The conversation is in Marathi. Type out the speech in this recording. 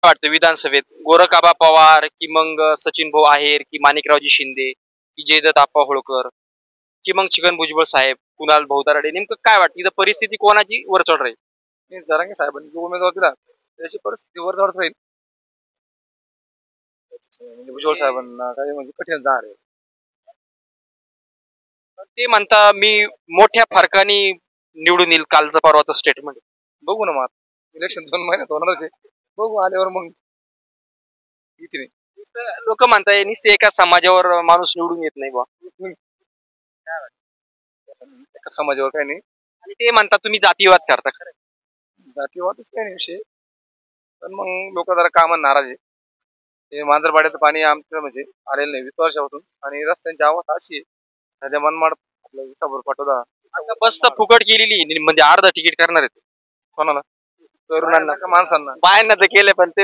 वाटतं विधानसभेत गोरखाबा पवार की मग सचिन भाऊ आहेर की माणिकरावजी शिंदे की जयदत्त आप्पा होळकर की मग छगन भुजबळ साहेब कुणाल भाऊ दराडे नेमकं काय वाटतं इथं परिस्थिती कोणाची वर चढ राहील? जरांगे साहेबांनी जो उमेदवार दिला त्याची परिस्थिती वर चढ राहील. म्हणजे भुजबळ साहेबांना काही म्हणजे कठीण जाणार आहे. ते म्हणता मी मोठ्या फरकाने निवडून येईल कालचं परवाचं स्टेटमेंट. बघू ना मग इलेक्शन 2 महिन्यात होणारच आहे. बघू आल्यावर मग किती लोक म्हणताय नुसते एका समाजावर माणूस निवडून येत नाही बा. एका समाजावर काही नाही आणि ते म्हणतात तुम्ही जातीवाद करता. खरं जातीवादच काही नाही विषय, पण मग लोक जरा कामाला नाराज आहे. ते मांजरपाड्याचं पाणी आमचं म्हणजे आलेलं नाही 20 वर्षापासून आणि रस्त्यांची अवस्था अशी आहे सध्या मनमाड आपलं विसापूर पाटोदा आता बस तर फुकट गेलेली म्हणजे अर्ध तिकीट करणार आहेत कोणाला तरुणांना का माणसांना बायांना तर केले पण ते